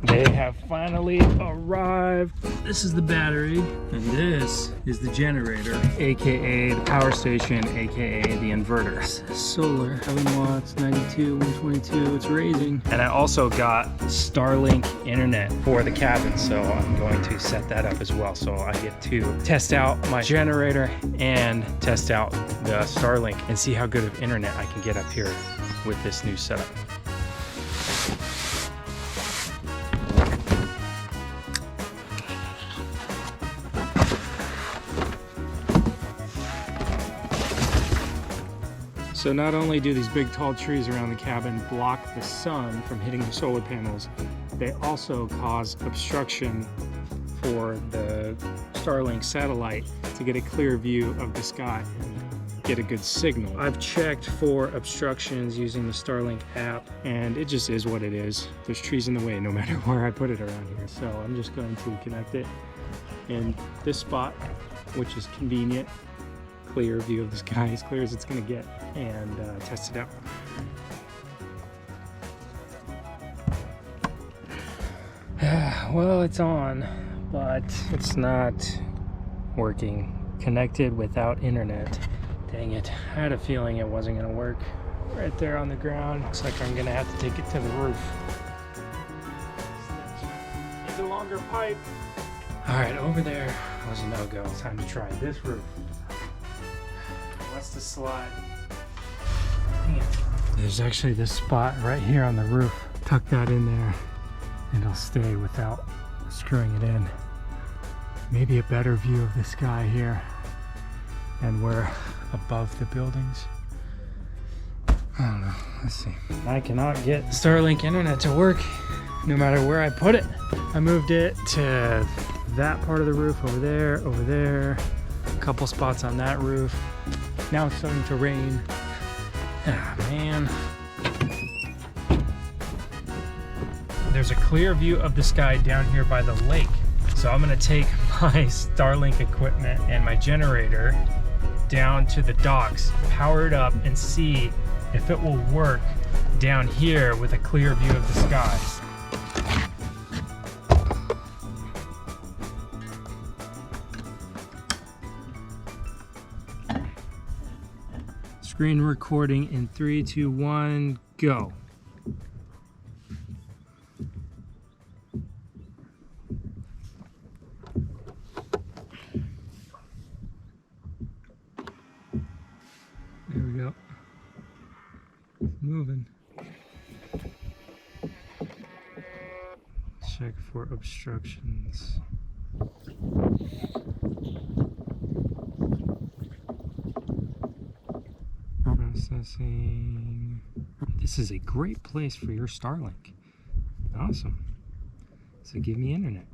They have finally arrived. This is the battery, and this is the generator, aka the power station, aka the inverter. Solar, 7 watts, 92, 122, it's raising. And I also got Starlink internet for the cabin, so I'm going to set that up as well. So I get to test out my generator and test out the Starlink and see how good of internet I can get up here with this new setup. So not only do these big tall trees around the cabin block the sun from hitting the solar panels, they also cause obstruction for the Starlink satellite to get a clear view of the sky and get a good signal. I've checked for obstructions using the Starlink app, and it just is what it is. There's trees in the way no matter where I put it around here. So I'm just going to connect it in this spot, which is convenient. Clear view of the sky, as clear as it's going to get, and test it out. Well, it's on, but it's not working. Connected without internet. Dang it. I had a feeling it wasn't going to work. Right there on the ground. Looks like I'm going to have to take it to the roof. Need a longer pipe. Alright, over there was a no-go. It's time to try this roof. What's the slide? Dang it. There's actually this spot right here on the roof. Tuck that in there and it'll stay without screwing it in. Maybe a better view of the sky here, and we're above the buildings. I don't know, let's see. I cannot get Starlink internet to work no matter where I put it. I moved it to that part of the roof over there, a couple spots on that roof. Now it's starting to rain. Ah, man. There's a clear view of the sky down here by the lake. So I'm gonna take my Starlink equipment and my generator down to the docks, power it up, and see if it will work down here with a clear view of the sky. Screen recording in 3, 2, 1, go. There we go. It's moving. Check for obstructions. Processing. This is a great place for your Starlink. Awesome. So give me internet.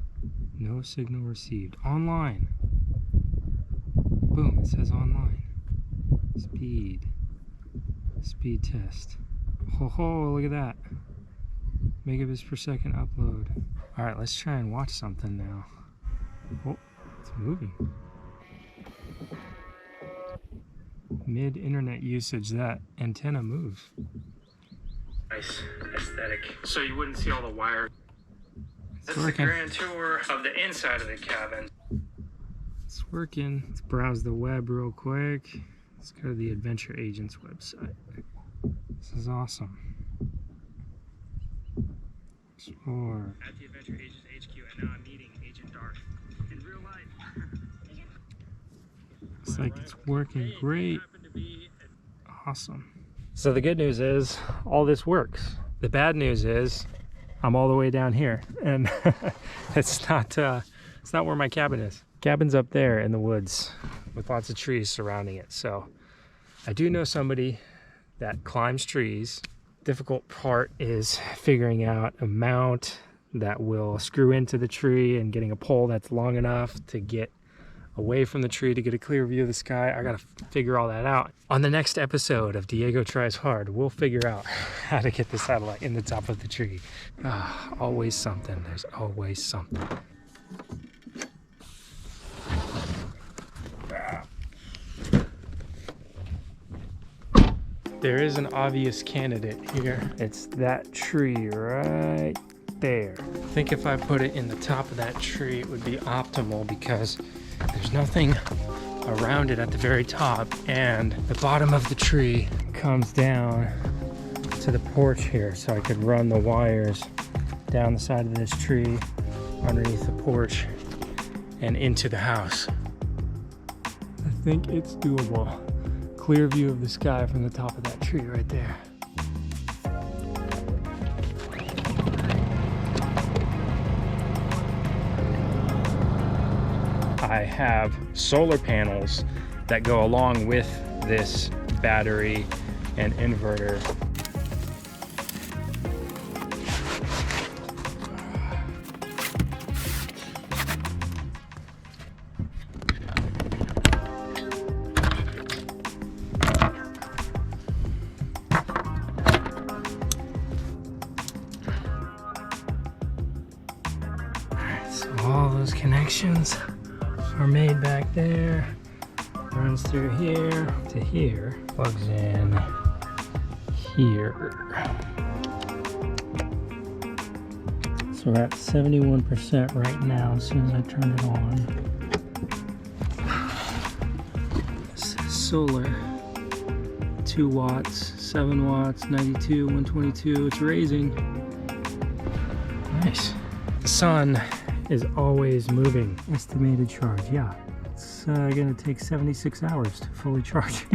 No signal received. Online. Boom, it says online. Speed test. Ho, look at that. Megabits per second upload. All right, let's try and watch something now. Oh, it's moving. Mid-internet usage, that antenna moves. Nice aesthetic. So you wouldn't see all the wires. That's the grand tour of the inside of the cabin. It's working. Let's browse the web real quick. Let's go to the Adventure Agent's website. This is awesome. Explore. At the Adventure Agent HQ, and now I'm meeting Agent Dark in real life. Looks like it's working great. Awesome. So the good news is all this works. The bad news is I'm all the way down here, and it's not where my cabin is. Cabin's up there in the woods with lots of trees surrounding it. So I do know somebody that climbs trees. Difficult part is figuring out a mount that will screw into the tree and getting a pole that's long enough to get away from the tree to get a clear view of the sky. I gotta figure all that out. On the next episode of Diego Tries Hard, we'll figure out how to get the satellite in the top of the tree. Always something. There's always something. There is an obvious candidate here. It's that tree right there. I think if I put it in the top of that tree, it would be optimal because there's nothing around it at the very top, and the bottom of the tree comes down to the porch here, so I could run the wires down the side of this tree underneath the porch and into the house. I think it's doable. Clear view of the sky from the top of that tree right there. I have solar panels that go along with this battery and inverter. Alright, so all those connections are made back there, runs through here to here, plugs in here. So we're at 71% right now as soon as I turn it on. This is solar, 2 watts, 7 watts, 92, 122, it's raising. Nice. The sun is always moving. Estimated charge, yeah. It's gonna take 76 hours to fully charge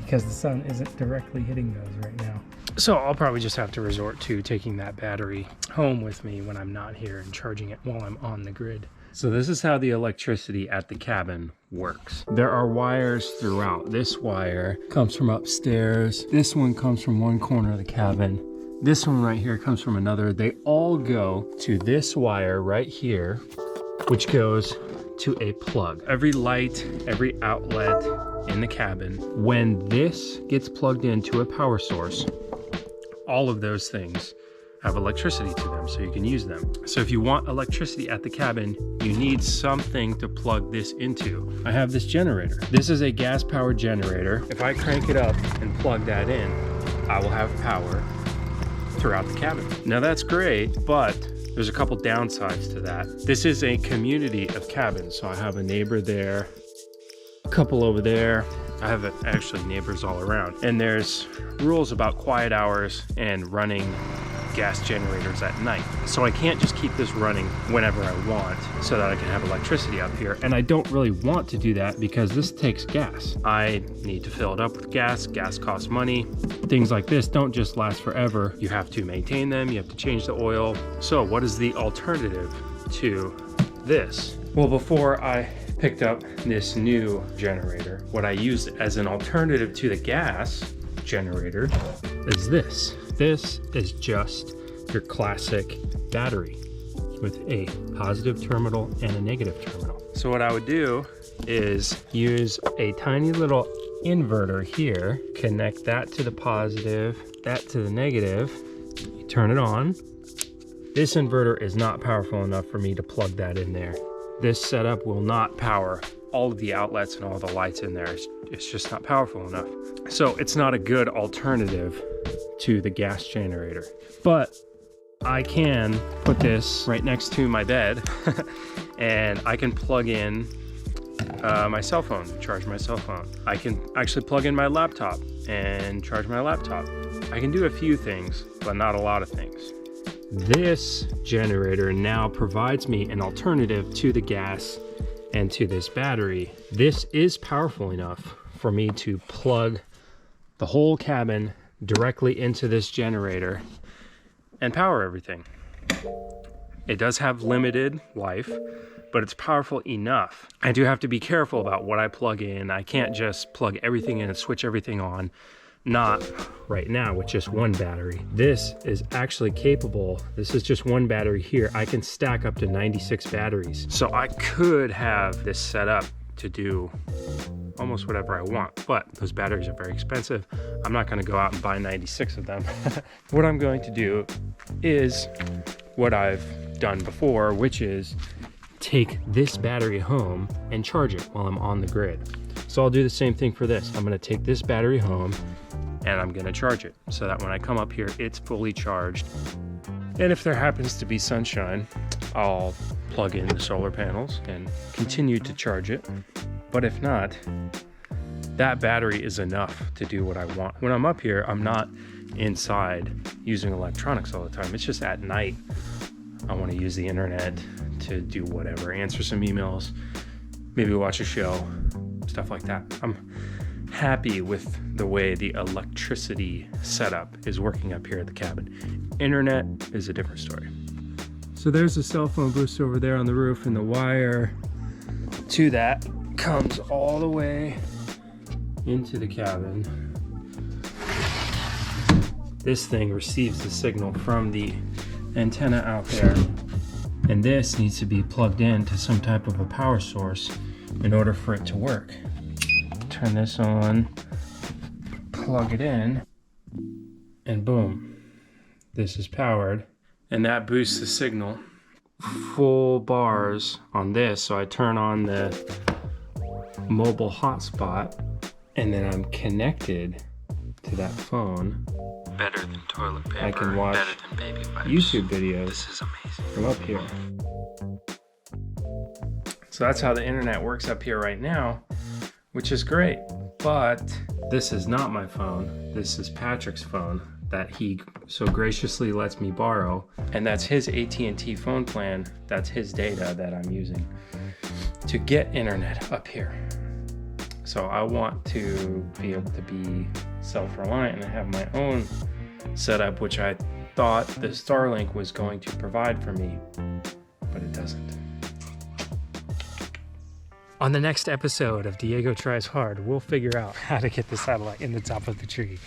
because the sun isn't directly hitting those right now. So I'll probably just have to resort to taking that battery home with me when I'm not here and charging it while I'm on the grid. So this is how the electricity at the cabin works. There are wires throughout. This wire comes from upstairs. This one comes from one corner of the cabin. This one right here comes from another. They all go to this wire right here, which goes to a plug. Every light, every outlet in the cabin, when this gets plugged into a power source, all of those things have electricity to them, so you can use them. So if you want electricity at the cabin, you need something to plug this into. I have this generator. This is a gas-powered generator. If I crank it up and plug that in, I will have power throughout the cabin. Now that's great, but there's a couple downsides to that. This is a community of cabins, so I have a neighbor there, a couple over there. I have actually neighbors all around. And there's rules about quiet hours and running gas generators at night. So I can't just keep this running whenever I want so that I can have electricity up here. And I don't really want to do that because this takes gas. I need to fill it up with gas. Gas costs money. Things like this don't just last forever. You have to maintain them. You have to change the oil. So what is the alternative to this? Well, before I picked up this new generator, what I used as an alternative to the gas generator is this. This is just your classic battery with a positive terminal and a negative terminal. So what I would do is use a tiny little inverter here, connect that to the positive, that to the negative, you turn it on. This inverter is not powerful enough for me to plug that in there. This setup will not power all of the outlets and all the lights in there. It's just not powerful enough. So it's not a good alternative to the gas generator. But I can put this right next to my bed and I can plug in my cell phone, charge my cell phone. I can actually plug in my laptop and charge my laptop. I can do a few things, but not a lot of things. This generator now provides me an alternative to the gas and to this battery. This is powerful enough for me to plug the whole cabin directly into this generator and power everything. It does have limited life, but it's powerful enough. I do have to be careful about what I plug in. I can't just plug everything in and switch everything on. Not right now with just one battery. This is actually capable. This is just one battery here. I can stack up to 96 batteries. So I could have this set up to do almost whatever I want, but those batteries are very expensive. I'm not gonna go out and buy 96 of them. What I'm going to do is what I've done before, which is take this battery home and charge it while I'm on the grid. So I'll do the same thing for this. I'm gonna take this battery home and I'm gonna charge it so that when I come up here, it's fully charged And if there happens to be sunshine, I'll plug in the solar panels and continue to charge it. But if not, that battery is enough to do what I want. When I'm up here, I'm not inside using electronics all the time. It's just at night I want to use the internet to do whatever, answer some emails, maybe watch a show, stuff like that. I'm happy with the way the electricity setup is working up here at the cabin. Internet is a different story. So there's a cell phone boost over there on the roof, and the wire to that comes all the way into the cabin. This thing receives the signal from the antenna out there, and this needs to be plugged in to some type of a power source in order for it to work. Turn this on, plug it in, and boom, this is powered, and that boosts the signal full bars on this. So I turn on the mobile hotspot, and then I'm connected to that phone. Better than toilet paper. I can watch better than baby wipes. YouTube videos. This is amazing. From up here. So that's how the internet works up here right now, which is great. But this is not my phone. This is Patrick's phone that he so graciously lets me borrow. And that's his AT&T phone plan. That's his data that I'm using to get internet up here. So I want to be able to be self-reliant and have my own setup, which I thought the Starlink was going to provide for me, but it doesn't. On the next episode of Diego Tries Hard, we'll figure out how to get the satellite in the top of the tree.